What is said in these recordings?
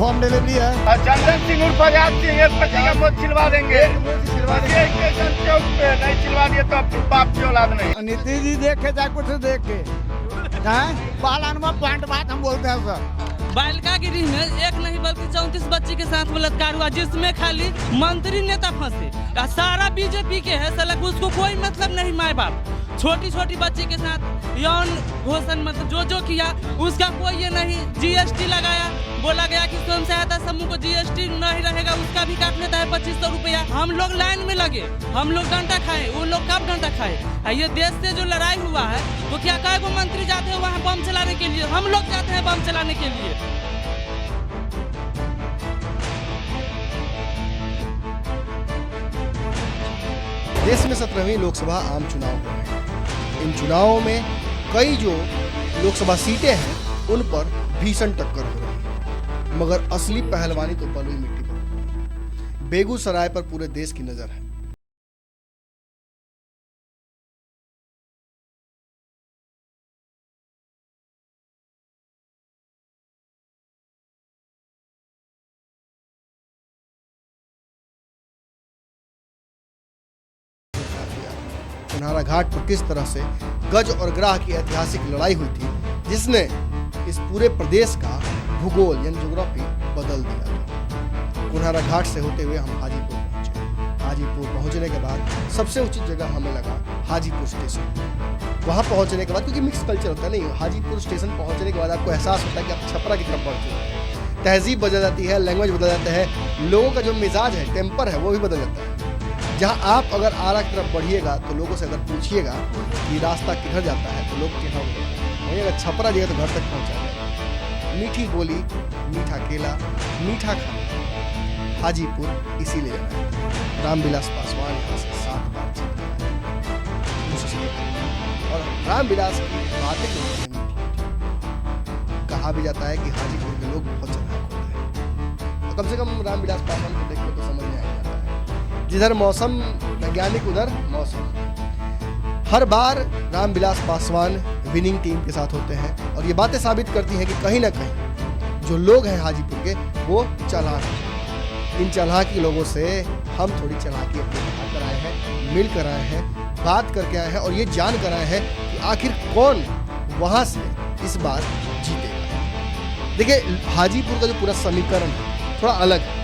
Home delivery है। चंदन सिंह उर्फ आजाद सिंह एक बच्चे का मुझ छिलवा देंगे, स्टेशन चौक पे नहीं छिलवा दिए तो अपने बाप की औलाद नहीं। नीतीश जी देखे चाहे कुछ देख के पालन में पॉइंट बात हम बोलते हैं सर। बालिका गृह में एक नहीं बल्कि 34 बच्ची के साथ बलात्कार हुआ, जिसमें खाली मंत्री नेता फंसे। सारा बीजेपी के है सलग, उसको कोई मतलब नहीं। माए बाप छोटी छोटी बच्ची के साथ यौन घोषण मतलब जो किया उसका कोई ये नहीं। जीएसटी लगाया, बोला गया कि स्वयं सहायता समूह को जीएसटी नहीं रहेगा, उसका भी काट लेता है 2500 रुपया। हम लोग लाइन में लगे, हम लोग डंडा खाए, वो लोग कब डंडा खाए। ये देश से जो लड़ाई हुआ है तो क्या कई गो मंत्री जाते हैं वहाँ बम चलाने के लिए, हम लोग जाते हैं बम चलाने के लिए। देश में 17वीं लोकसभा आम चुनाव हो रहे हैं। इन चुनावों में कई जो लोकसभा सीटें हैं उन पर भीषण टक्कर हो रही है, मगर असली पहलवानी तो बलुई मिट्टी पर है। बेगूसराय पर पूरे देश की नजर है। कुन्हारा घाट पर किस तरह से गज और ग्राह की ऐतिहासिक लड़ाई हुई थी, जिसने इस पूरे प्रदेश का भूगोल यानी ज्योग्राफी बदल दिया। कुन्हारा घाट से होते हुए हम हाजीपुर पहुंचे। हाजीपुर पहुंचने के बाद सबसे उचित जगह हमें लगा हाजीपुर स्टेशन। वहां पहुंचने के बाद, क्योंकि मिक्स कल्चर होता है, नहीं हाजीपुर स्टेशन पहुंचने के बाद आपको एहसास होता है कि आप छपरा की तरफ बढ़ चुके हैं। तहजीब बदल जाती है, लैंग्वेज बदल जाता है, लोगों का जो मिजाज है, टेम्पर है, वो भी बदल जाता है। जहाँ आप अगर आरा की तरफ बढ़िएगा तो लोगों से अगर पूछिएगा कि रास्ता किधर जाता है तो लोग चिन्ह वहीं अगर छपरा जाइए तो घर तक पहुँचा जाएगा। मीठी बोली, मीठा केला, मीठा खाना, हाजीपुर इसीलिए जाना है। रामविलास पासवान यहाँ से 7 बार जीते और रामविलास की बातें कहा भी जाता है कि हाजीपुर के लोग बहुत चालाक होते हैं। तो कम से कम रामविलास पासवान को देखने तो समझ में आ जाता है। जिधर मौसम वैज्ञानिक उधर मौसम। हर बार रामविलास पासवान विनिंग टीम के साथ होते हैं और ये बातें साबित करती हैं कि कहीं ना कहीं जो लोग हैं हाजीपुर के वो चालाक हैं। इन चालाकी लोगों से हम थोड़ी चालाकी अपनी बना कर आए हैं, मिल कर आए हैं, बात करके आए हैं और ये जान कर आए हैं कि आखिर कौन वहां से इस बार जीतेगा। देखिए, हाजीपुर का जो पूरा समीकरण है थोड़ा अलग है,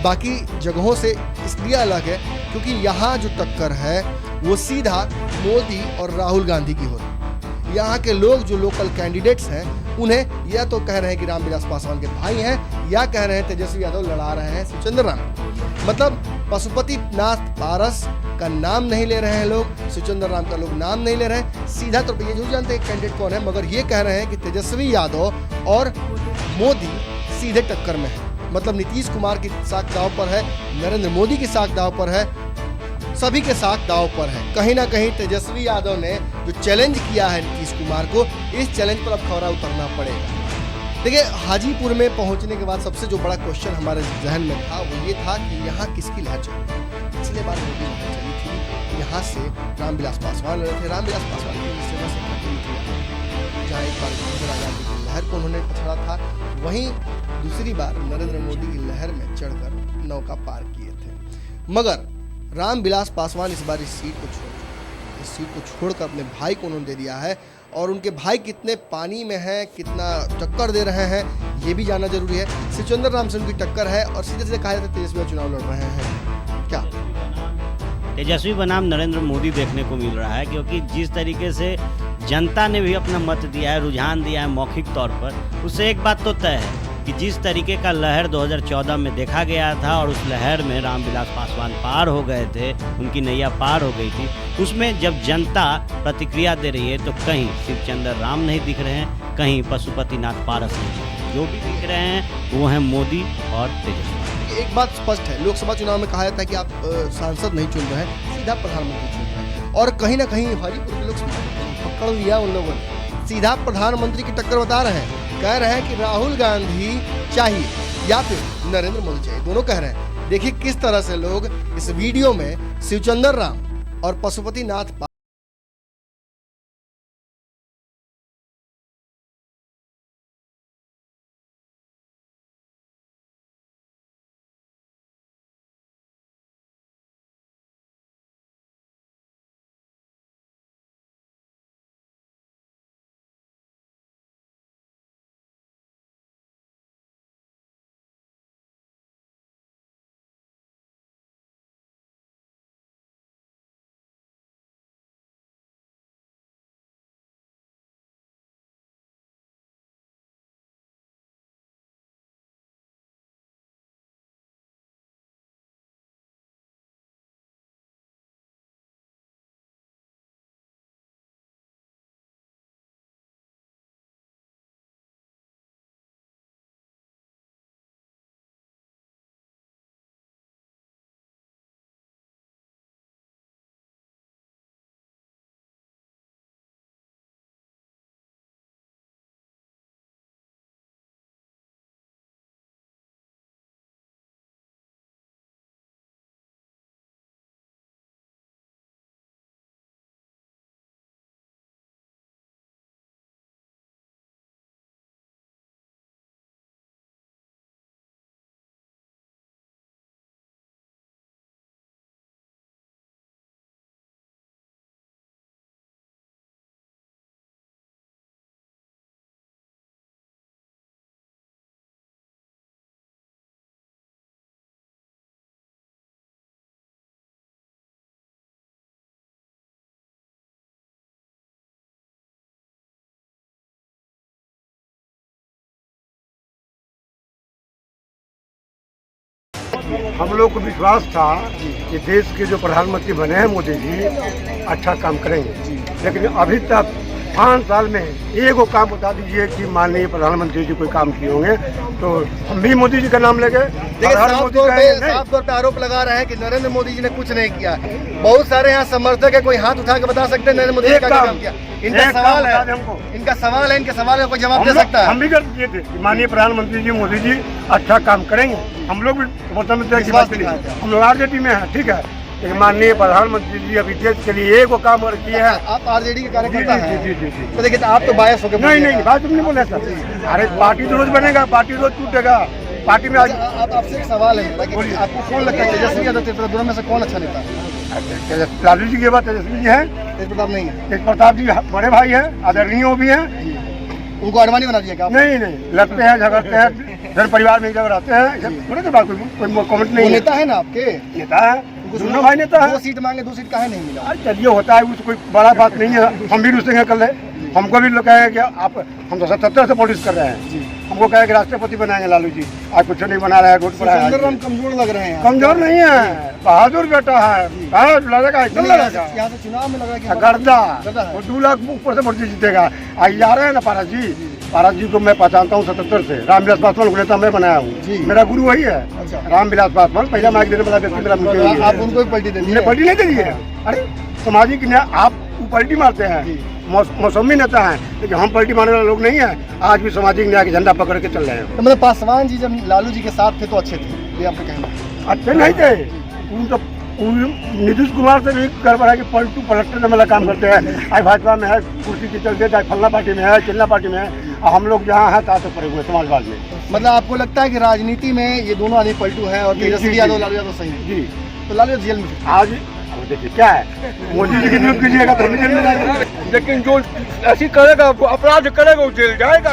बाकी जगहों से इसलिए अलग है क्योंकि यहाँ जो टक्कर है वो सीधा मोदी और राहुल गांधी की हो रही है। यहाँ के लोग जो लोकल कैंडिडेट्स हैं उन्हें या तो कह रहे हैं कि रामविलास पासवान के भाई हैं, या कह रहे हैं तेजस्वी यादव लड़ा रहे हैं शिवचंद्र राम। मतलब पशुपति नाथ पारस का नाम नहीं ले रहे हैं लोग, शिवचंद्र राम का लोग नाम नहीं ले रहे हैं। सीधा तौर पर ये जो जानते हैं कैंडिडेट कौन है, मगर ये कह रहे हैं कि तेजस्वी यादव और मोदी सीधे टक्कर में है। मतलब नीतीश कुमार की साख दांव पर है, नरेंद्र मोदी की साख दांव पर है, सभी के साख दांव पर है। कहीं ना कहीं तेजस्वी यादव ने जो चैलेंज किया है नीतीश कुमार को, इस चैलेंज पर अब खरा उतरना पड़ेगा। देखिए, हाजीपुर में पहुंचने के बाद सबसे जो बड़ा क्वेश्चन हमारे जहन में था वो ये था कि यहाँ किसकी लहर चली। पिछले बार मोदी लहर चली थी, यहाँ से रामविलास पासवान लड़े थे। रामविलास पासवान जहाँ एक बार इंदिरा गांधी की लहर को उन्होंने पछाड़ा था, वहीं दूसरी बार नरेंद्र मोदी की लहर में चढ़कर नौका पार किए थे। मगर रामविलास पासवान इस बार इस सीट को छोड़कर अपने भाई को उन्होंने दे दिया है और उनके भाई कितने पानी में हैं, कितना टक्कर दे रहे हैं, ये भी जानना जरूरी है। शिवचंद्र राम से उनकी टक्कर है और सीधे सीधे कहा जाता है तेजस्वी चुनाव लड़ रहे हैं। क्या तेजस्वी बनाम नरेंद्र मोदी देखने को मिल रहा है, क्योंकि जिस तरीके से जनता ने भी अपना मत दिया है, रुझान दिया है मौखिक तौर पर, उससे एक बात तो तय है कि जिस तरीके का लहर 2014 में देखा गया था और उस लहर में रामविलास पासवान पार हो गए थे, उनकी नैया पार हो गई थी, उसमें जब जनता प्रतिक्रिया दे रही है तो कहीं शिवचंद्र राम नहीं दिख रहे हैं, कहीं पशुपति नाथ पारस नहीं दिख रहे हैं। जो भी दिख रहे हैं वो हैं मोदी और तेजस्वी। एक बात स्पष्ट है, लोकसभा चुनाव में कहा जाता है कि आप सांसद नहीं चुन रहे हैं, सीधा प्रधानमंत्री चुन रहे हैं। और कहीं ना कहीं हाजीपुर के लोग पकड़ लिया उन लोगों ने, सीधा प्रधानमंत्री की टक्कर बता रहे हैं। कह रहे हैं कि राहुल गांधी चाहिए या फिर नरेंद्र मोदी चाहिए, दोनों कह रहे हैं। देखिए किस तरह से लोग इस वीडियो में शिवचंद्र राम और पशुपति नाथ हम लोग को विश्वास था कि देश के जो प्रधानमंत्री बने हैं मोदी जी अच्छा काम करेंगे, लेकिन अभी तक 5 साल में एक वो काम बता दीजिए कि माननीय प्रधानमंत्री जी कोई काम किए होंगे तो हम भी मोदी जी का नाम लेंगे। देखिए साफ तौर पे आरोप लगा रहे हैं कि नरेंद्र मोदी जी ने कुछ नहीं किया। बहुत सारे यहाँ समर्थक है, कोई हाथ उठा के बता सकते हैं नरेंद्र मोदी जी क्या काम किया? इनका सवाल है, इनके सवाल का कोई जवाब दे सकता है? हम भी कर दिए थे कि माननीय प्रधानमंत्री जी मोदी जी अच्छा काम करेंगे, हम लोग भी हम लोग आरजेडी में हैं, ठीक है, लेकिन माननीय प्रधानमंत्री जी अभी देश के लिए एक वो काम और किए हैं। आप आरजेडी के कार्यकर्ता हैं? जी। तो देखिए आप तो बायस हो गए। नहीं बात तुमने बोला सर, अरे पार्टी तो रोज बनेगा, पार्टी रोज टूटेगा, पार्टी में आज आपसे एक सवाल है आपको कौन लगता है तेजस्वी यादव तेज प्रताप दोनों में से कौन अच्छा नेता है? लालू जी के बाद तेजस्वी जी है, तेज प्रताप नहीं है? तेज प्रताप जी बड़े भाई है, आदरणीय वो भी है। उनको अडवाणी बना दिया क्या? नहीं लड़ते हैं, झगड़ते हैं, घर परिवार में झगड़ाते हैं, थोड़े तो बात कोई कमेंट नहीं। नेता है ना आपके? नेता है, दोनों भाई नेता है। 2 सीट मांगे, 2 सीट काहे नहीं मिला? अरे चलिए होता है, उसको कोई बड़ा बात नहीं है, हम भी रुसेंगे कल है। हमको भी लोग कहे कि आप हम तो 77 से पॉलिटिक्स कर रहे हैं, हमको कहे कि राष्ट्रपति बनाएंगे लालू जी, आज कुछ नहीं बना रहे हैं, रोड पर आए। हम कमजोर लग रहे हैं। कमजोर नहीं है, बहादुर बेटा है, लड़ेगा एकदम लड़ेगा। यहाँ से चुनाव में लगा कि गर्दा वो 2 लाख ऊपर से वोट जीतेगा। आज जा रहे हैं ना पारस जी को मैं पहचानता हूँ 77 से, रामविलास पासवान को नेता मैं बनाया हूँ, मेरा गुरु वही है। अच्छा। रामविलास पासवान पहला माइक देने वाला व्यक्ति मेरा मुझे ही है। आप उनको पलटी दे हमने पलटी नहीं दी है। अरे सामाजिक न्याय आप पलटी मारते हैं, मौसमी नेता है, लेकिन हम पलटी मारने वाले लोग नहीं है। आज भी सामाजिक न्याय के झंडा पकड़ के चल रहे हैं। तो मतलब पासवान जी जब लालू जी के साथ थे तो अच्छे थे, ये आपका कहना है? अच्छे नहीं थे, उन तो नीतीश कुमार से भी गड़बड़ है कि पलटने में वाला काम करते हैं। आज भाजपा में है, कुर्सी के चलते, चाहे फलना पार्टी में है, चिल्ला पार्टी में है, और हम लोग जहाँ हैं ताते पड़े हुए समाजवाद में। मतलब आपको लगता है कि राजनीति में ये दोनों आदमी पलटू है और तेजस्वी यादव लालू यादव सही है? जी। तो लालू यादव जेल में आज देखिए क्या है, मोदी जी की विरोध कीजिएगा तो भी जेल में जाएगा, लेकिन जो ऐसी करेगा अपराध करेगा वो जेल जाएगा।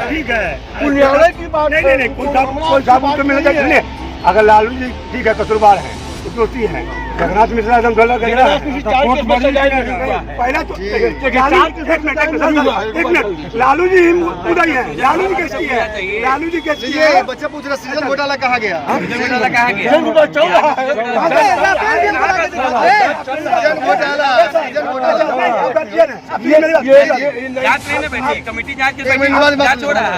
ठीक है, पुण्यालय की बात नहीं कोई साबुत तो मिलेगा। सुनिए, अगर लालू जी ठीक है कसूरवार है, दोषी है, जगन्नाथ मिश्रा एकदम पहला तो एक मिनट, लालू जी उदय है, लालू जी कैसी है, लालू जी कैसी है? बच्चा पूछ रहा सृजन घोटाला कहा गया? कमेटी जांच हो रहा है,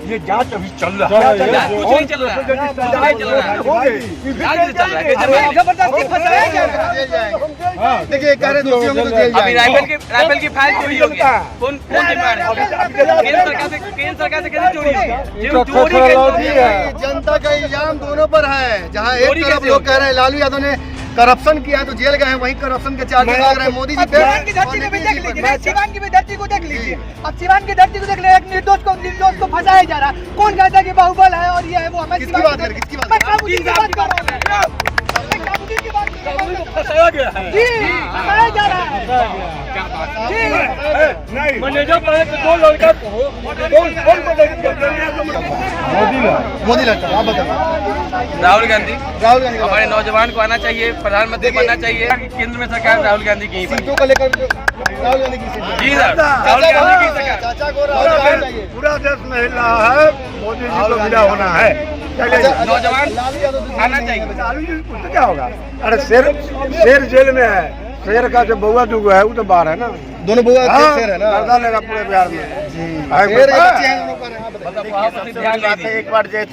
ये जांच अभी चल रहा है, कुछ नहीं चल रहा है। देखिए कह रहे दोषियों को तो जेल अभी राइफल की फाइल चोरी हो गई, कौन जिम्मेदार है? केंद्र सरकार से कैसे चोरी होगी? जनता का इल्जाम दोनों पर है। जहां एक तरफ लोग कह रहे हैं लालू यादव ने करप्शन किया है तो जेल गए हैं, वहीं करप्शन के चार्जेस लग रहे हैं मोदी जी पे। सिवान की धरती को भी देख लीजिए, सिवान की भी धरती को देख लीजिए। अब सिवान की धरती को देख लीजिए, एक निर्दोष को फंसाया जा रहा है। कौन कहता है कि बाहुबल है और ये है वो? हमें किसकी बात कर किसकी बात? मैं काबूली की बात कर रहा हूं, काबूली की बात कर रहा हूं। फंसाया गया है जी, फंसाया जा रहा है जी। नहीं मैनेजर बने तो 2 लड़का को मोदी लगता है, आप बताइए। राहुल गांधी का हमारे नौजवान को आना चाहिए, प्रधानमंत्री बनना चाहिए। केंद्र में सरकार राहुल गांधी की सीटों को लेकर राहुल गांधी की सीट। जी सर, राहुल गांधी की सरकार। चाचा को राहुल गांधी चाहिए। पूरा देश में हिल रहा है, मोदी जी को विदा होना है। नौजवान लालू यादव आना चाहिए। लालू जी को क्या होगा? अरे शेर जेल में है, शेर का जो बउआ दुगो है वो तो बाहर है ना, दोनों बुआ शेर है ना? गर्दा लेगा पूरे बिहार में। शेर एक बच्चे हैं दोनों पर। एक बार गए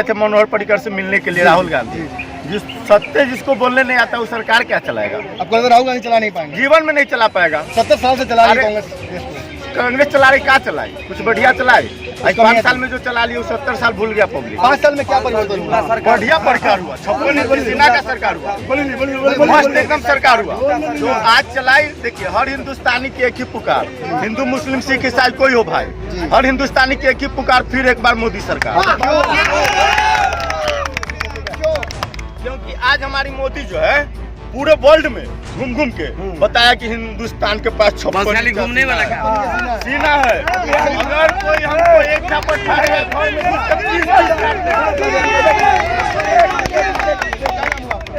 थे मनोहर पर्रिकर से मिलने के लिए राहुल गांधी। जिस सत्य जिसको बोलने नहीं आता वो सरकार क्या चलाएगा? आपको लगता है राहुल गांधी चला नहीं पाएंगे? जीवन में नहीं चला पाएगा। 70 साल से चला रही अरे, कांग्रेस देश को। कांग्रेस चला रही, क्या चलाई? कुछ बढ़िया चलाई? 5 साल में जो चला ली 70 साल भूल गया पब्लिक। 5 साल में क्या परिवर्तन हुआ? बढ़िया सरकार हुआ, 56 इंच सेना का सरकार हुआ, मस्त एकदम सरकार हुआ। जो आज चलाई, देखिए हर हिंदुस्तानी की एक ही पुकार, हिंदू मुस्लिम सिख ईसाई कोई हो भाई, हर हिंदुस्तानी की एक ही पुकार, फिर एक बार मोदी सरकार। क्योंकि आज हमारी मोदी जो है पूरे वर्ल्ड में घूम घूम के बताया कि हिंदुस्तान के पास 56 घूमने वाला सीना है। अगर कोई हमको एक झापट खाएगा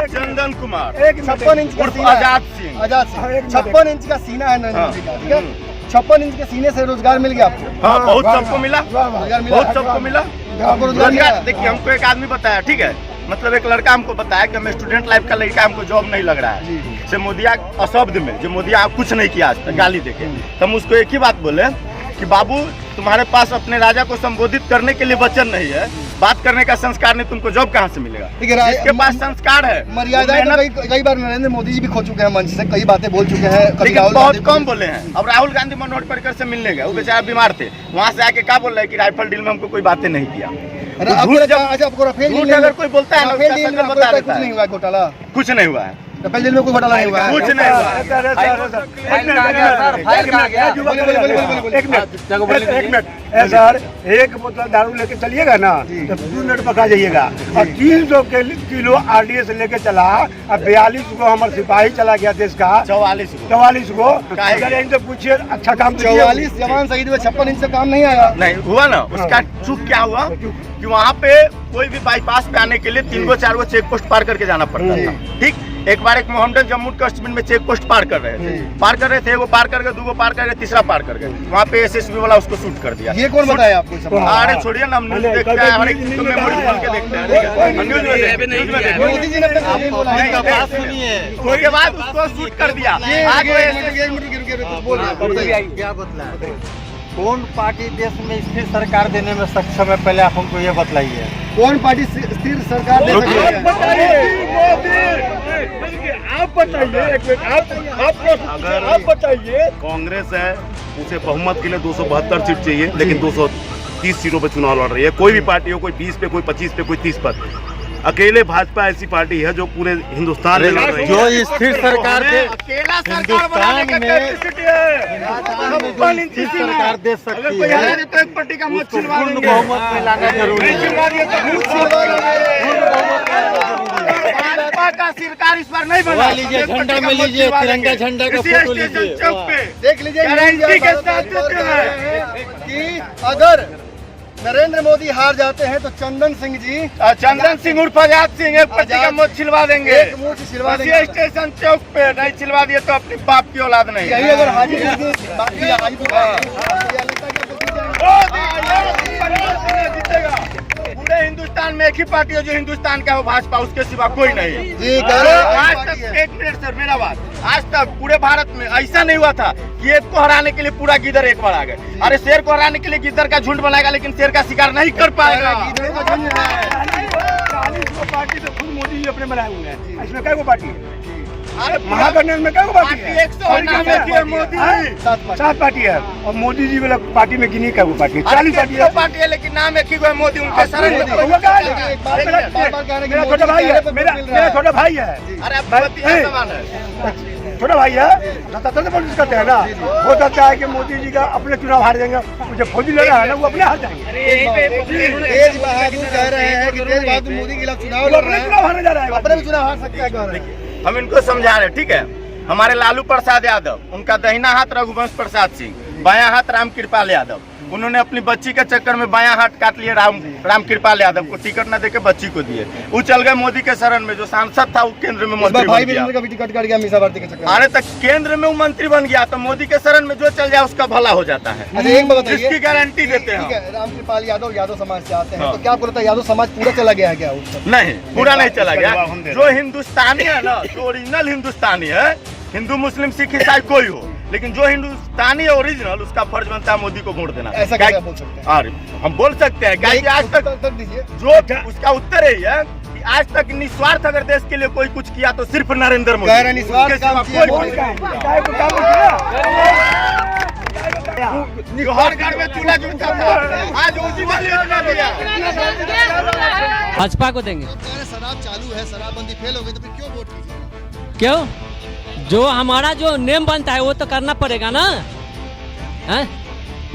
चंदन कुमार, 56 इंच का सीना है। आजाद सिंह, 56 इंच का सीना है नरेंद्र मोदी का, ठीक है? 56 इंच के सीने से रोजगार मिल गया आपको? हाँ बहुत सबको मिला, रोजगार बहुत सबको मिला। आपको रोजगार मिला? रोजगार देखिए, हमको एक आदमी बताया, ठीक है, मतलब एक लड़का हमको बताया कि हमें स्टूडेंट लाइफ का लड़का, हमको जॉब नहीं लग रहा है से मोदिया अशब्द में, जो मोदिया कुछ नहीं किया आज तक, गाली देके, तो हम उसको एक ही बात बोले कि बाबू तुम्हारे पास अपने राजा को संबोधित करने के लिए वचन नहीं है, बात करने का संस्कार नहीं, तुमको जॉब कहाँ से मिलेगा? जिसके पास संस्कार है, मर्यादाएं तो कई बार नरेंद्र मोदी जी भी खो चुके हैं मंच से, कई बातें बोल चुके हैं, कभी लेकिन राहुल बहुत गांधी कम बोले हैं। अब राहुल गांधी मनोहर पर्रिकर से मिलने गए, वो बेचारा बीमार थे, वहाँ से आके क्या बोल रहे हैं कि राइफल डील में हमको कोई बातें नहीं किया। आपको राफेल झूठ डील अगर कोई बोलता है ना, राफेल उसका डील शक्ल में बता कुछ देता नहीं है। हुआ है घोटाला, कुछ नहीं हुआ है, राफेल डील में कोई घोटाला नहीं हुआ है, कुछ नहीं हुआ है। एक मिनट सर, एक बोतल दारू लेके चलिएगा ना तो 2 मिनट पका जाइएगा। और 300 किलो RDS लेके चला, अब 42 को हमारे सिपाही चला गया देश का, 44 को इनसे पूछिए अच्छा काम 44 जवान शहीद हुए, 56 इंच से काम नहीं आया। नहीं हुआ ना, उसका चूक क्या हुआ कि वहाँ पे कोई भी बाईपास पे आने के लिए 3-4 गो चेक पोस्ट पार करके जाना पड़ता था, ठीक। एक बार एक मोहम्मदन जम्मू कश्मीर में चेक पोस्ट पार कर रहे थे, वो पार कर गए, 2 पार कर गए, तीसरा पार कर गए, वहाँ पे SSB वाला उसको शूट कर दिया। ये कौन बताया आपको सब? अरे छोड़िए ना, हम न्यूज देखते हैं, हर एक चीज को मेमोरी खोल के देखते हैं, न्यूज में मोदी जी ने अपने काम नहीं बोला है। उसके बाद उसको शूट कर दिया। क्या बतला कौन पार्टी देश में स्थिर सरकार देने में सक्षम है, पहले आप हमको ये बतलाइए। कौन पार्टी स्थिर सरकार दे सकती है? आप बताइए, आप बताइए। कांग्रेस है, उसे बहुमत के लिए 272 सीट चाहिए, लेकिन 230 सीटों पे चुनाव लड़ रही है। कोई भी पार्टी हो, कोई 20 पे, कोई 25 पे, कोई 30 पर। अकेले भाजपा ऐसी पार्टी है जो पूरे हिंदुस्तान में लड़ रही है। जो स्थिर सरकार दे अकेला हिंदुस्तान में स्थिर सरकार दे सकती है, तो एक पार्टी का मत छिलवा पूर्ण देंगे। बहुमत में लाना जरूरी है। भाजपा का सरकार इस बार नहीं बना। लीजिए, झंडा में लीजिए, तिरंगा झंडा का फोटो लीजिए। चौक पे देख लीजिए, गारंटी के साथ बात देते कर रहे हैं कि अगर नरेंद्र मोदी हार जाते हैं तो चंदन सिंह जी, चंदन सिंह उर्फ आजाद सिंह एक पार्टी का मत छिलवा देंगे, एक मुंह से छिलवा इसी देंगे। स्टेशन चौक पे नहीं छिलवा दिए तो अपनी बाप की औलाद नहीं। यही अगर हाजीपुर की बात की जाए, जीतेगा। पूरे हिंदुस्तान में एक ही पार्टी है जो हिंदुस्तान का है, वो भाजपा, उसके सिवा कोई नहीं। जी, आज तक, एक मिनट सर, मेरा बात, आज तक पूरे भारत में ऐसा नहीं हुआ था कि एक को हराने के लिए पूरा गिदर एक बार आ गए। अरे शेर को हराने के लिए गिदर का झुंड बनाएगा, लेकिन शेर का शिकार नहीं कर पाएगा। 40 पार्टी तो खुद मोदी जी अपने बनाए हुए हैं। इसमें क्या पार्टी है? महागठबंधन में क्या पार्टी है? 100 मोदी जी 7 पार्टी है, और मोदी जी वाला पार्टी में गिनी क्या वो पार्टी? 40 पार्टी है। पार्टी है, लेकिन नाम एक ही को है, मोदी। उनके सर मेरा छोटा भाई है, मेरा छोटा भाई है, अरे अब सवाल है। छोटा भाई है, 77 से पॉलिटिक्स करते हैं ना। हो सकता है कि मोदी जी का अपने चुनाव हार जाएंगे, जो फौजी लड़ रहा है ना वो अपने हार जाएंगे। तेज बहादुर कह रहे हैं कि तेज बहादुर मोदी के खिलाफ चुनाव लड़ रहे हैं, चुनाव हारने जा रहा है, अपने भी चुनाव हार सकता है, कह रहे हैं। हम इनको समझा रहे, ठीक है। हमारे लालू प्रसाद यादव, उनका दाहिना हाथ रघुवंश प्रसाद सिंह, बायां हाथ रामकृपाल यादव, उन्होंने अपनी बच्ची के चक्कर में बायां हाथ काट लिए रामकृपाल यादव को, टिकट न देके बच्ची को दिए। वो चल गए मोदी के शरण में, जो सांसद था वो केंद्र में मंत्री भाई बन गया। का भी टिकट काट गया मीसा भारती के चक्कर में। अरे तक केंद्र में वो मंत्री बन गया, तो मोदी के शरण में जो चल जाए उसका भला हो जाता है। अच्छा, एक बात बताइए, इसकी गारंटी देते हैं। ठीक है, रामकृपाल यादव यादव समाज से आते हैं, तो क्या आपको लगता है यादव समाज पूरा चला गया है क्या उस पर? नहीं, पूरा नहीं चला गया। जो हिंदुस्तानी है ना, जो ओरिजिनल हिंदुस्तानी है, हिंदू मुस्लिम सिख ईसाई कोई हो, लेकिन जो हिंदुस्तानी है ओरिजिनल, उसका फर्ज बनता है मोदी को वोट देना। ऐसा कैसे बोल सकते हैं? अरे हम बोल सकते हैं, क्या आज तक दीजिए। जो उसका उत्तर यही है कि आज तक निस्वार्थ अगर देश के लिए कोई कुछ किया तो सिर्फ नरेंद्र मोदी। गैर निस्वार्थ उसके सिवा काम किया, कोई जो हर घर में चूल्हा जुड़ता था, आज उज्ज्वल योजना दिया। भाजपा को देंगे। शराब चालू है, शराबबंदी फेल हो गई, तो फिर क्यों वोट कीजिएगा? क्यों? जो हमारा जो नेम बनता है वो तो करना पड़ेगा ना। हैं?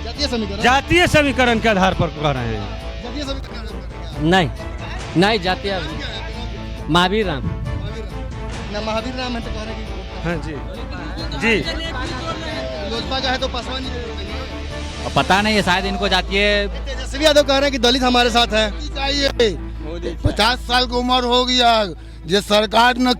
जातीय समीकरण, जातीय समीकरण के आधार पर कह रहे हैं। जातीय समीकरण नहीं, नहीं जातीय। महावीर राम। ना महावीर राम है तो कह रहे हैं कि हाँ जी जी। लोजपा का है तो पासवान जी को वोट देंगे। पता नहीं है, शायद इनको जातीय। तेजस्वी यादव कह रहे हैं कि दलित हमारे साथ है। चाहिए 50 साल की उम्र हो गया, जो सरकार न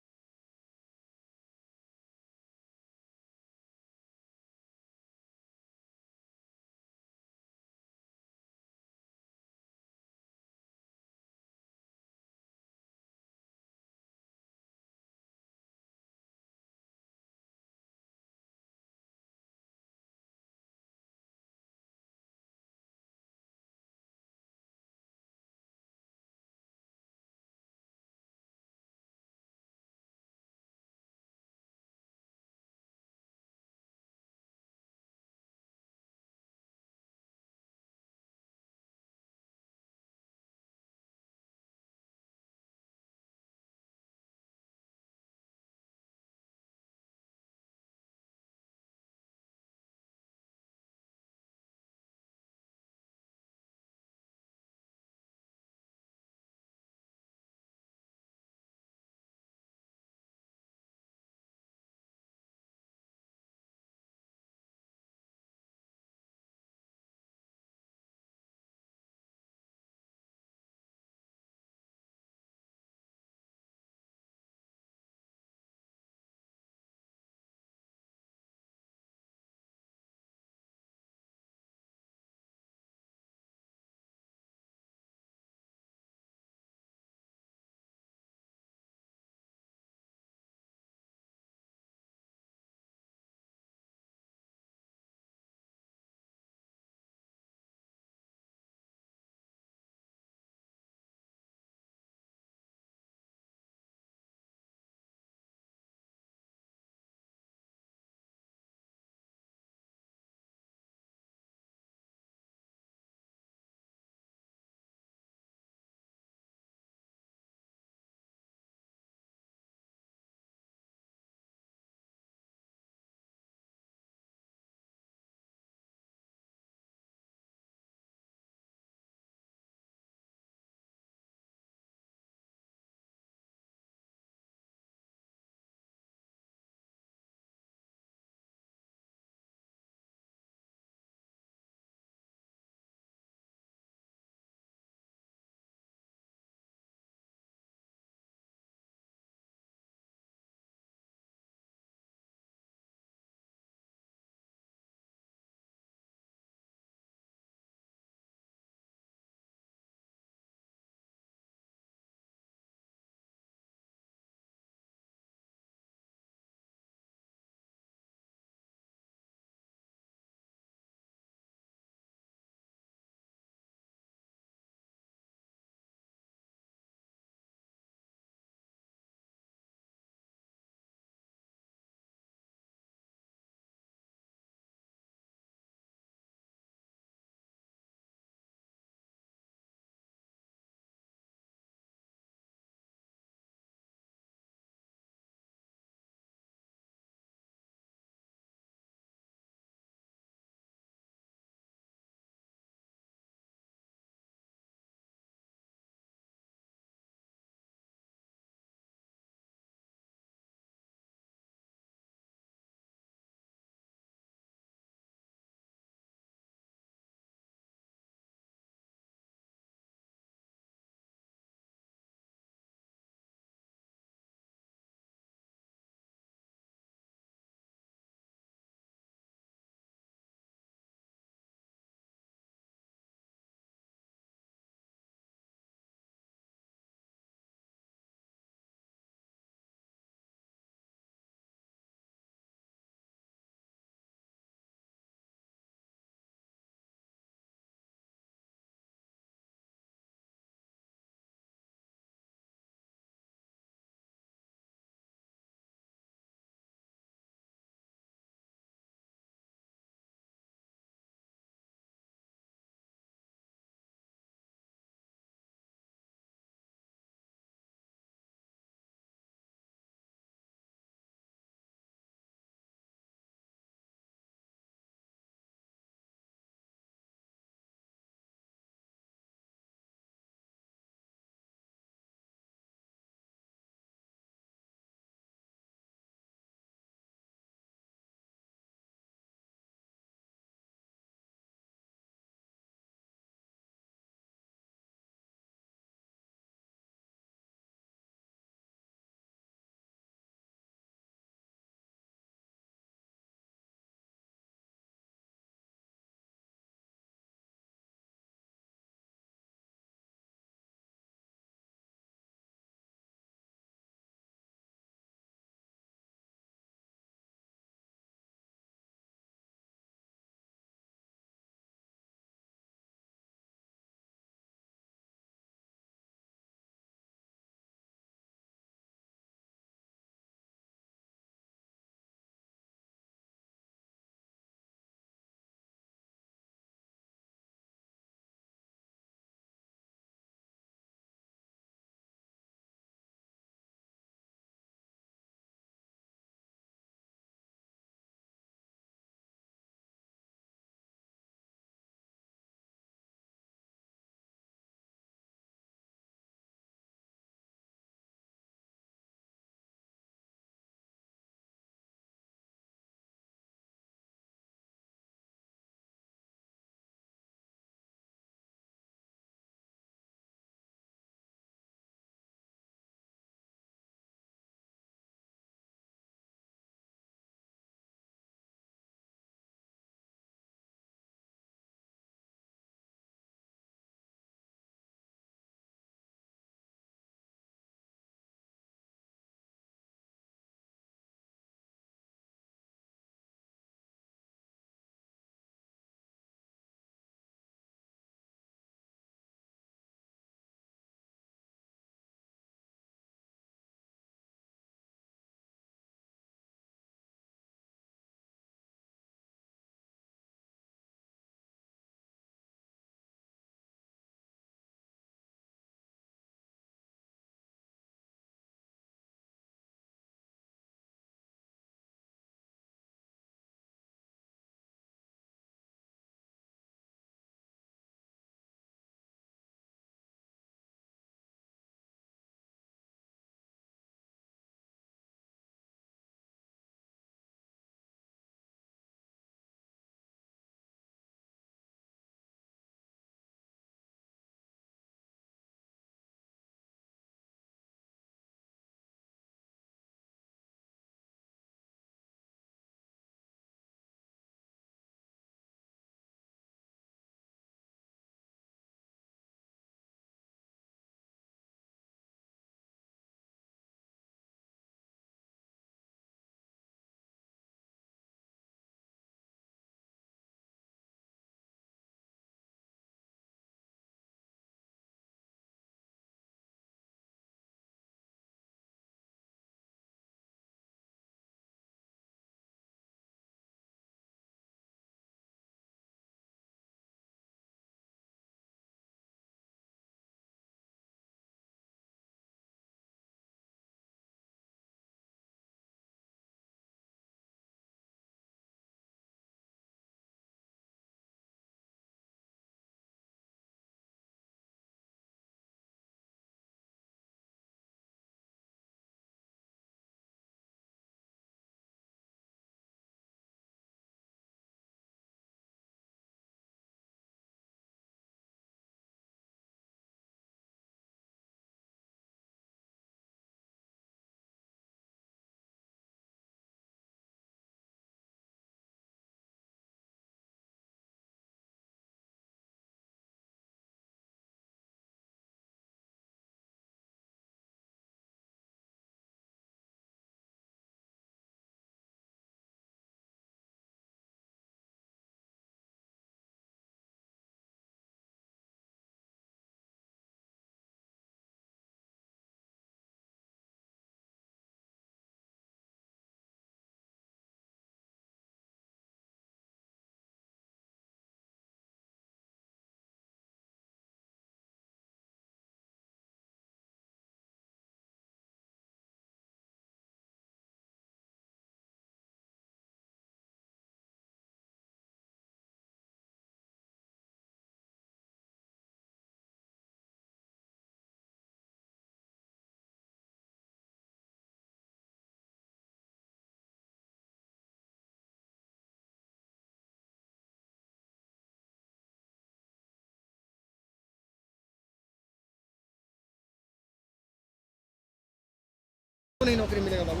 नहीं नौकरी मिलेगा बाबू?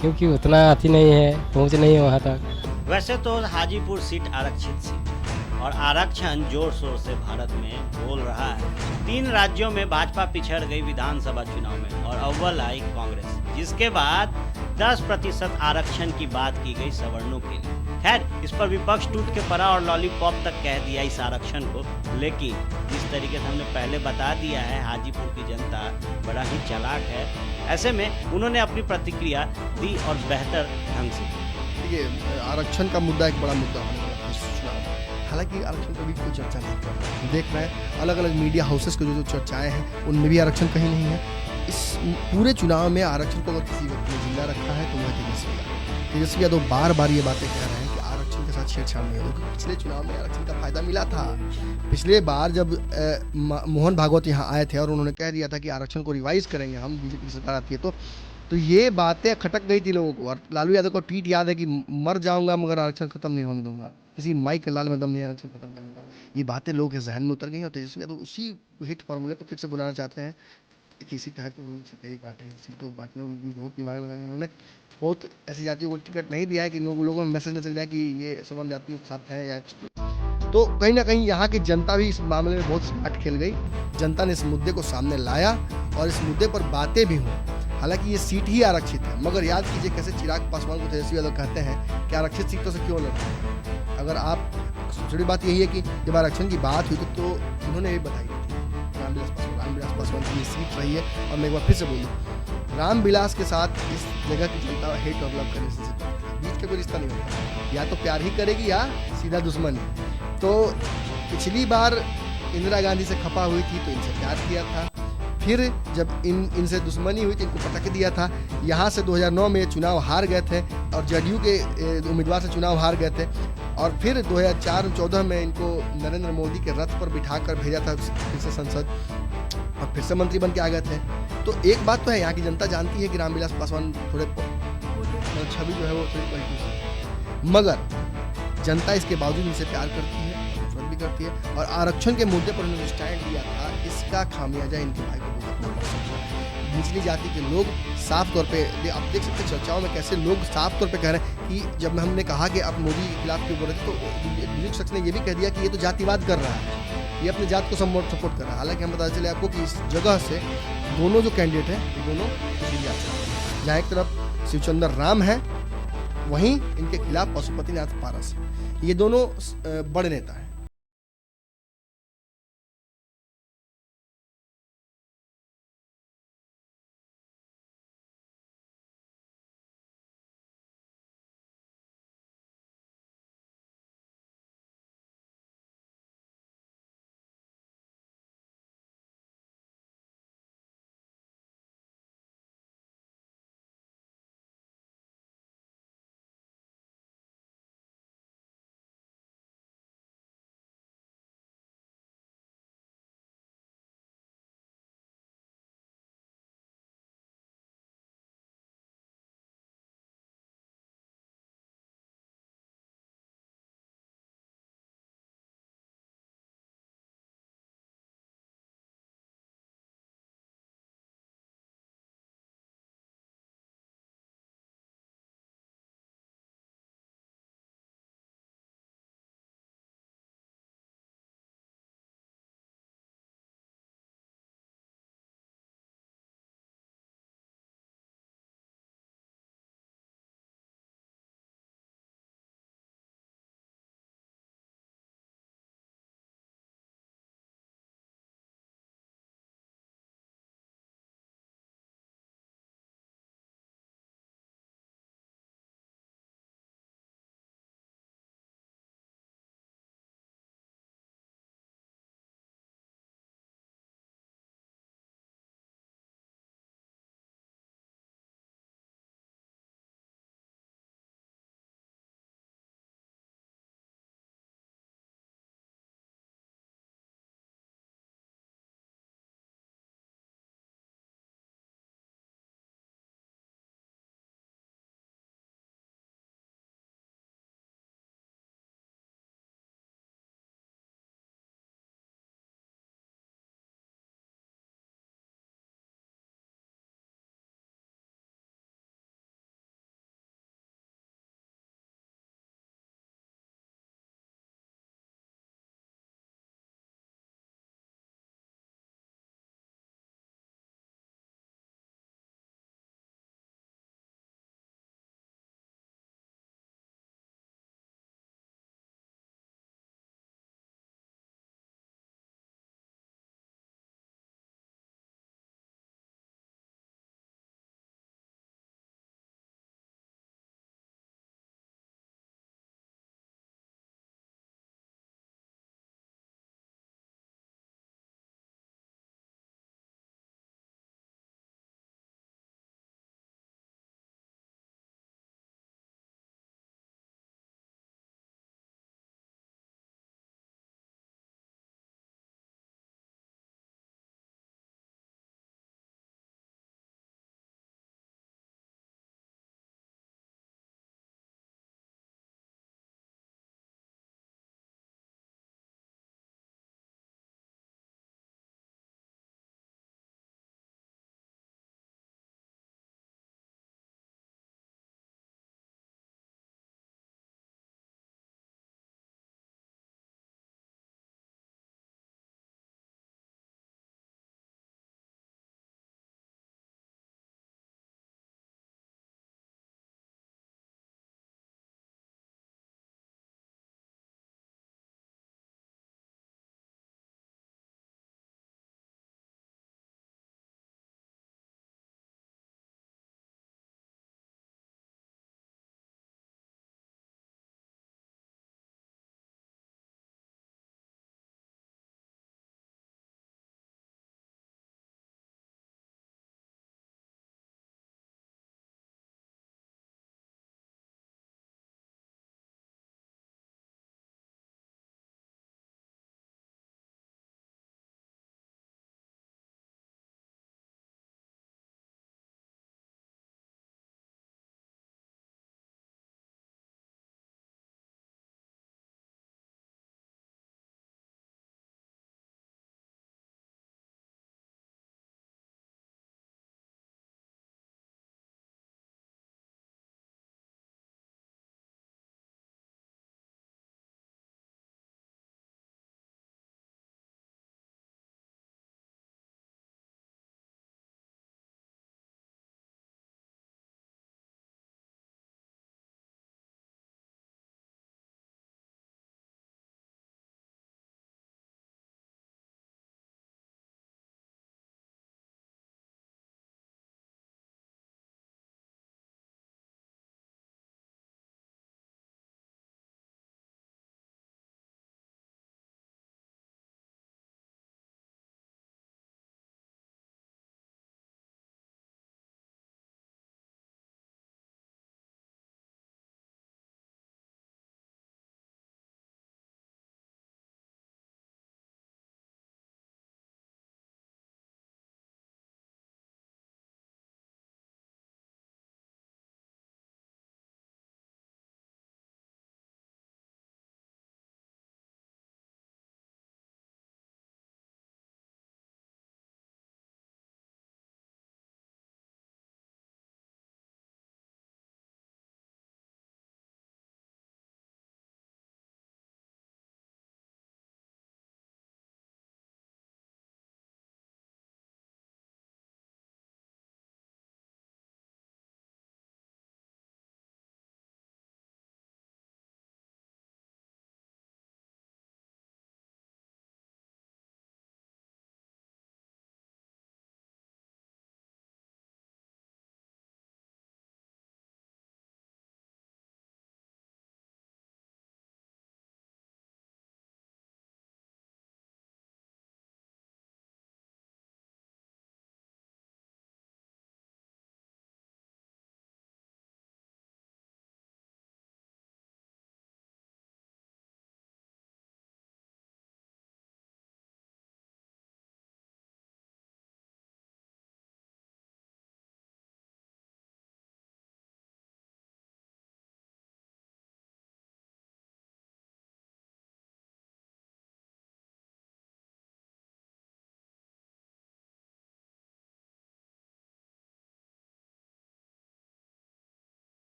क्योंकि उतना अति नहीं है, पहुंच नहीं है वहाँ तक। वैसे तो हाजीपुर सीट आरक्षित सीट और आरक्षण जोर शोर से भारत में बोल रहा है। 3 राज्यों में भाजपा पिछड़ गई विधानसभा चुनाव में और अव्वल आई कांग्रेस, जिसके बाद 10% आरक्षण की बात की गई सवर्णों के लिए। खैर, इस पर विपक्ष टूट के पड़ा और लॉलीपॉप तक कह दिया इस आरक्षण को। लेकिन जिस तरीके से हमने पहले बता दिया है, हाजीपुर की जनता बड़ा ही चालाक है। ऐसे में उन्होंने अपनी प्रतिक्रिया दी और बेहतर ढंग से। देखिए, आरक्षण का मुद्दा एक बड़ा मुद्दा होने वाला है इस चुनाव में। हालांकि आरक्षण पर भी कोई चर्चा नहीं कर रहा है। देख रहे हैं अलग अलग मीडिया हाउसेस के जो चर्चाएं हैं उनमें भी आरक्षण कहीं नहीं है। इस पूरे चुनाव में आरक्षण को अगर किसी व्यक्ति ने जिंदा रखा है तो वह तेजस्वी यादव बार बार ये बातें कह रहे हैं कि आरक्षण के साथ छेड़छाड़ नहीं होगी। पिछले चुनाव में आरक्षण का फायदा मिला था। पिछले बार जब मोहन भागवत यहाँ आए थे और उन्होंने कह दिया था कि आरक्षण को रिवाइज करेंगे हम, बीजेपी की सरकार आती है तो ये बातें खटक गई थी लोगों को। और लालू यादव को ट्वीट याद है कि मर जाऊंगा मगर आरक्षण खत्म नहीं होने दूंगा, किसी माई के लाल में दम नहीं, आरक्षण खत्म नहीं होगा। ये बातें लोगों के जहन में उतर गई और तेजस्वी यादव उसी हिट फॉर्मूले को फिर से बुलाना चाहते हैं। किसी तरह की बात में बहुत दिमाग लगाया उन्होंने। बहुत ऐसी जातियों को टिकट नहीं दिया है कि लोगों में मैसेज न चल जाए कि ये सवर्ण जातियों के साथ है या। तो कहीं ना कहीं यहाँ की जनता भी इस मामले में बहुत स्मार्ट खेल गई। जनता ने इस मुद्दे को सामने लाया और इस मुद्दे पर बातें भी हुई। हालांकि ये सीट ही आरक्षित है, मगर याद कीजिए कैसे चिराग पासवान को तेजस्वी यादव कहते हैं कि आरक्षित सीटों से क्यों लड़ते। अगर आप छोटी बात यही है कि जब आरक्षण की बात हुई तो उन्होंने ये बताई थी रामविलास पासवान की ये सीट रही है। और मैं एक बार फिर से बोलूँ, रामविलास के साथ इस जगह की जनता हेट और लव करने से बीच का कोई रिश्ता नहीं होता। या तो प्यार ही करेगी या सीधा दुश्मनी। तो पिछली बार इंदिरा गांधी से खपा हुई थी तो इनसे प्यार किया था, फिर जब इनसे दुश्मनी हुई तो इनको पटक दिया था। यहाँ से 2009 में चुनाव हार गए थे और जदयू के उम्मीदवार से चुनाव हार गए थे। और फिर 2014 में इनको नरेंद्र मोदी के रथ पर बिठाकर भेजा था फिर से संसद और फिर से मंत्री बन के आ गए थे। तो एक बात तो है, यहाँ की जनता जानती है कि रामविलास पासवान थोड़े छवि जो है वो थोड़ी पलटी है, मगर जनता इसके बावजूद इनसे प्यार करती है, नफरत भी करती है। और आरक्षण के मुद्दे पर उन्होंने स्टैंड लिया था, इसका खामियाजा इनके भाई को भुगतना पड़ सकता है। निचली जाति के लोग साफ तौर पे, आप देख सकते हैं चर्चाओं में कैसे लोग साफ तौर पे कह रहे हैं कि जब हमने कहा कि आप मोदी के खिलाफ क्यों बोल रहे थे तो बुजुर्ग शख्स ने ये भी कह दिया कि ये तो जातिवाद कर रहा है, ये अपने जात को सपोर्ट कर रहा है। हालांकि हम बताते चले आपको कि इस जगह से दोनों जो कैंडिडेट हैं ये दोनों निचली जाति हैं। जहाँ एक तरफ शिवचंद्र राम है, वहीं इनके खिलाफ पशुपतिनाथ पारस, ये दोनों बड़े नेता हैं।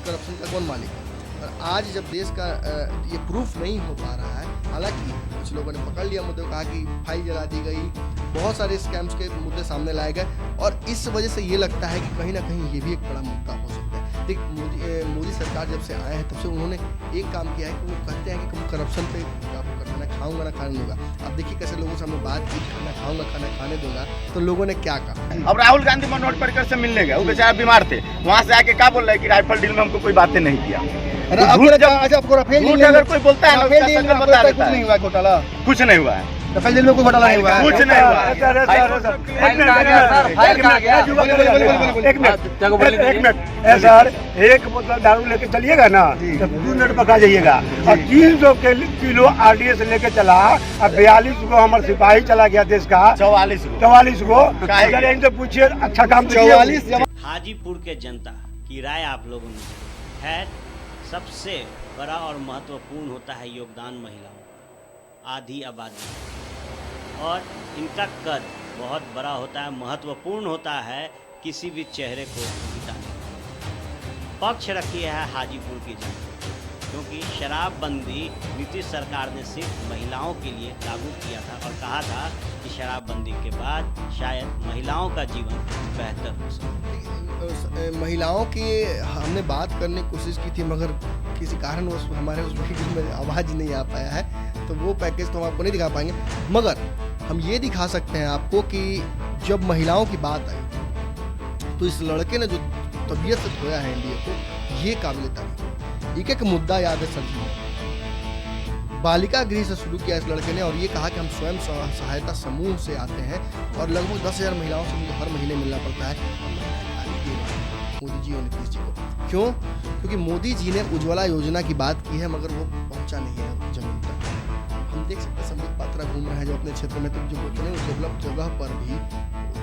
करप्शन का कौन मालिक है। और आज जब देश का ये प्रूफ नहीं हो पा रहा है, हालांकि कुछ लोगों ने पकड़ लिया मुद्दे को, कहा कि फाइल जला दी गई, बहुत सारे स्कैम्स के मुद्दे सामने लाए गए, और इस वजह से ये लगता है कि कहीं ना कहीं ये भी एक बड़ा मुद्दा हो सकता है। देख, मोदी सरकार जब से आए हैं तब से उन्होंने एक काम किया है कि वो कहते हैं कि करप्शन पे काबू करना, ना खाऊंगा ना खाने दूंगा। अब देखिए कैसे लोगों से हमने बात की, खाना खाऊंगा खाना खाने दूंगा, तो लोगों ने क्या कहा। अब राहुल गांधी मनोहर पर्रिकर से मिलने गए, वो बेचारा बीमार थे, वहाँ से आके क्या बोल रहे हैं कि राइफल डील में हमको कोई बातें नहीं किया। आपको राफेल झूठ अगर कोई बोलता है ना, उसका सच बता देता कुछ नहीं है। हुआ घोटाला, कुछ नहीं हुआ है, राफेल डील में कोई घोटाला नहीं हुआ है, कुछ नहीं हुआ है। एक मिनट सर, एक बोतल दारू लेके चलिएगा ना तो 2 मिनट पका जाइएगा, और 300 किलो RDS लेके चला, और 42 को हमारे सिपाही चला गया देश का, 44 को अगर इनसे पूछिए अच्छा काम 44 हाजीपुर के जनता की राय आप लोगों ने है। सबसे बड़ा और महत्वपूर्ण होता है योगदान महिलाओं का, आधी आबादी, और इनका कद बहुत बड़ा होता है, महत्वपूर्ण होता है किसी भी चेहरे को जिताने का। पक्ष रखी है हाजीपुर की जनता, क्योंकि शराबबंदी नीतीश सरकार ने सिर्फ महिलाओं के लिए लागू किया था और कहा था कि शराबबंदी के बाद शायद महिलाओं का जीवन बेहतर हो सके। महिलाओं की हमने बात करने की कोशिश की थी, मगर किसी कारण हमारे उस वीडियो में आवाज़ नहीं आ पाया है, तो वो पैकेज तो हम आपको नहीं दिखा पाएंगे। मगर हम ये दिखा सकते हैं आपको कि जब महिलाओं की बात आई तो इस लड़के ने जो तबीयत से धोया है इंडिया को, ये काबिल तारीफ। एक मुद्दा याद है सर जी, बालिका गृह से शुरू किया इस लड़के ने, और ये कहा कि हम स्वयं सहायता समूह से आते हैं और लगभग 10,000 महिलाओं से मुझे हर महीने मिलना पड़ता है। मोदी जी और नीतीश जी को क्यों? क्योंकि मोदी जी ने उज्ज्वला योजना की बात की है, मगर वो पहुंचा नहीं है जमीन तक। हम देख सकते हैं संबित पात्रा घूम रहे हैं जो अपने क्षेत्र में, तो जो उतने डेवलप जगह पर भी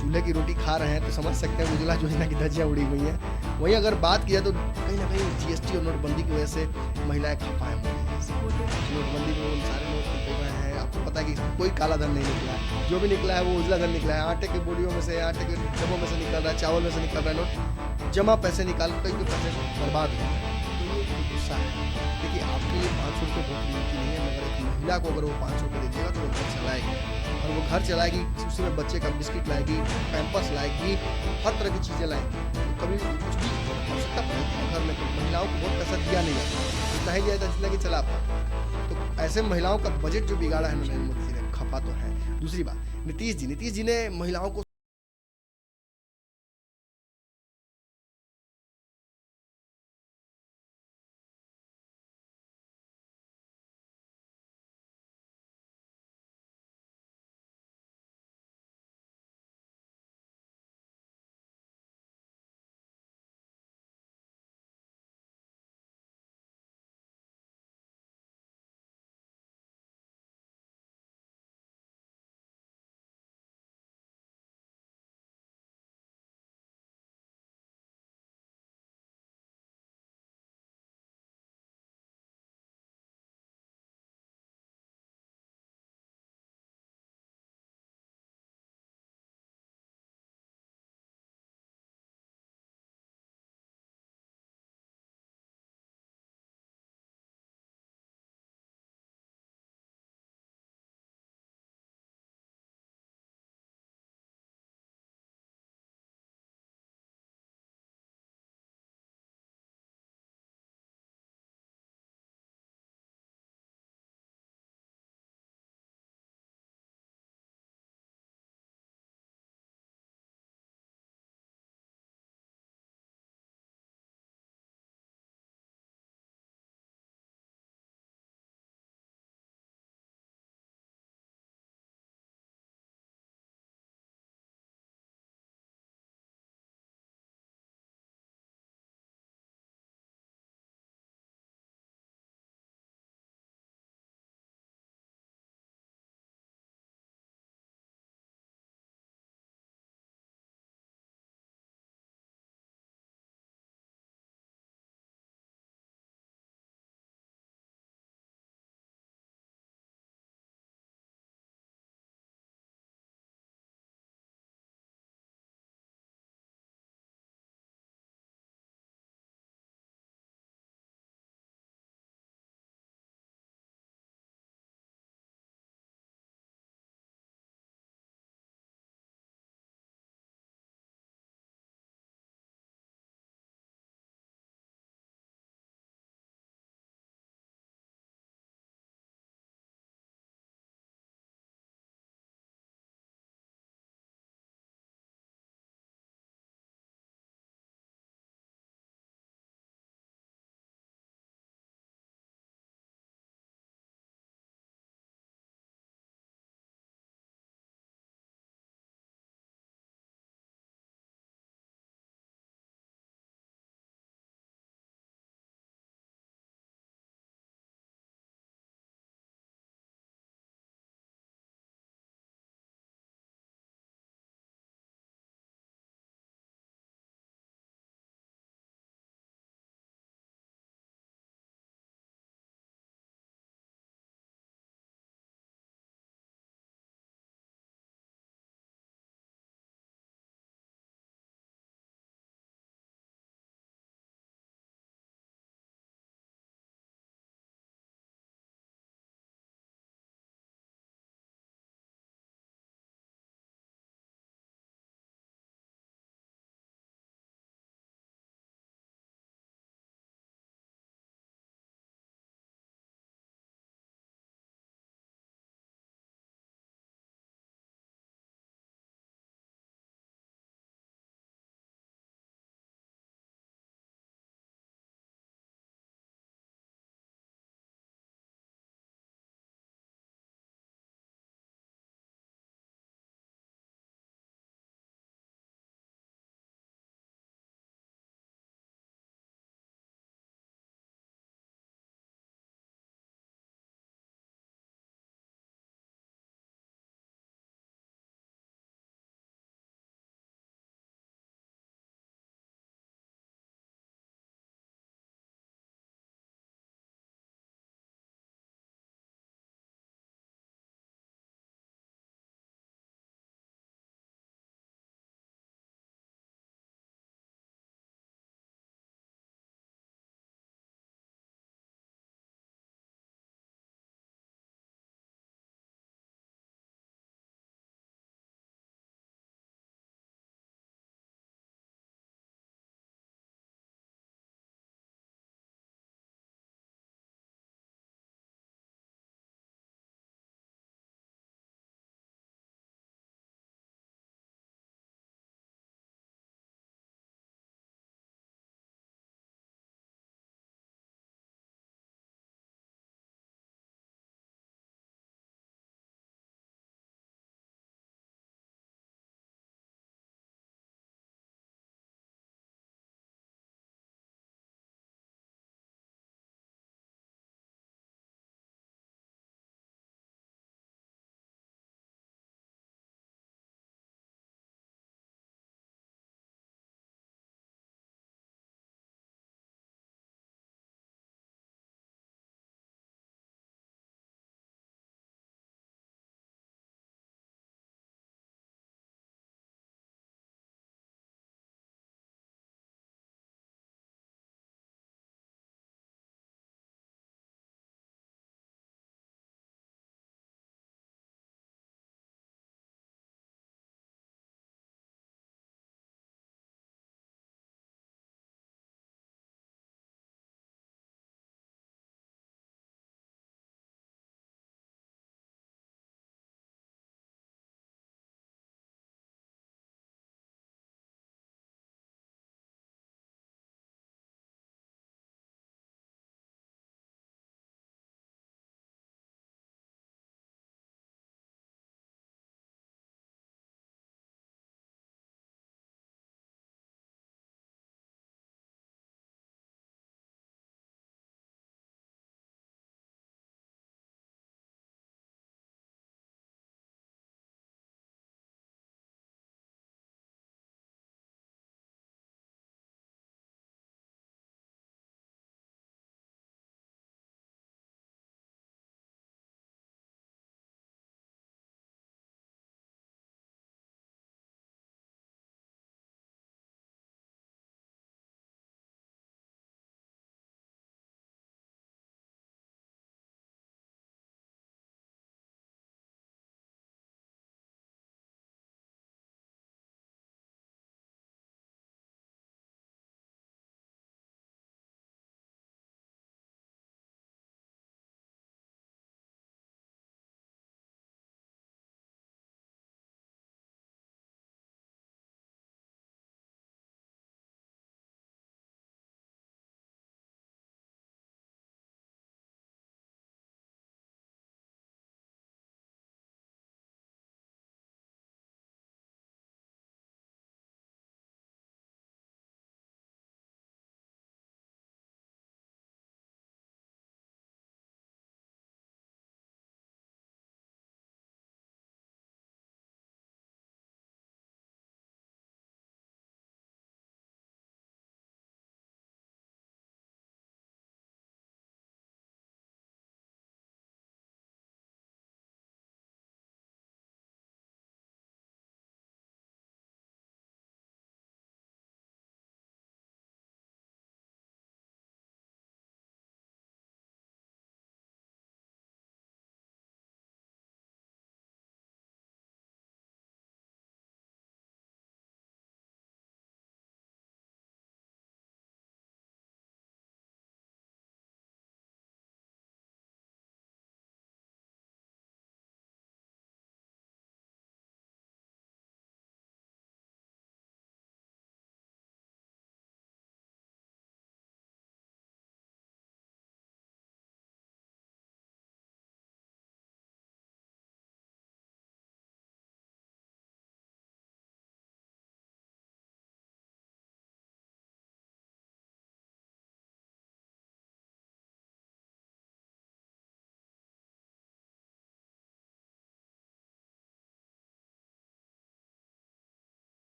चूल्हे की रोटी खा रहे हैं, तो समझ सकते हैं उज्ज्वला योजना की धज्जियां उड़ी हुई हैं। वहीं अगर बात किया तो कहीं ना कहीं GST और नोटबंदी की वजह से महिलाएं खपा है। नोटबंदी में सारे नोट निकल रहे हैं, आपको पता है कि कोई काला धन नहीं निकला है, जो भी निकला है वो उजला धन निकला है। आटे के बोरियों में से, आटे के डब्बों में से निकल रहा है, चावल में से निकल रहा है नोट, जमा पैसे निकाल कई पैसे बर्बाद हो रहे हैं। तो ये गुस्सा है। देखिए, आपके लिए 500 रुपये बहुत कीमती नहीं है, मगर एक महिला को अगर वो 500 रुपये दीजिएगा तो वो घर चलाएगी, और वो घर चलाएगी, उसी में बच्चे का बिस्किट लाएगी, पैम्पर्स लाएगी, हर तरह की चीज़ें लाएगी। तो कभी कुछ भी आवश्यकता पड़ती है घर में, तो महिलाओं को बहुत पैसा दिया नहीं जाता, जितना ही दिया जाता जितना कि चला पाता। तो ऐसे महिलाओं का बजट जो बिगाड़ा है नरेंद्र मोदी जी ने, खपा तो है। दूसरी बात, नीतीश जी ने महिलाओं को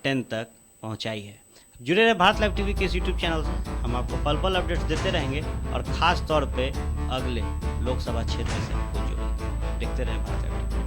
10 तक पहुंचाई है। जुड़े रहे भारत लाइव टीवी के इस यूट्यूब चैनल से। हम आपको पल पल अपडेट्स देते रहेंगे और ख़ास तौर पे अगले लोकसभा क्षेत्र से आपको जोड़ेंगे। देखते रहे भारत लाइव टीवी।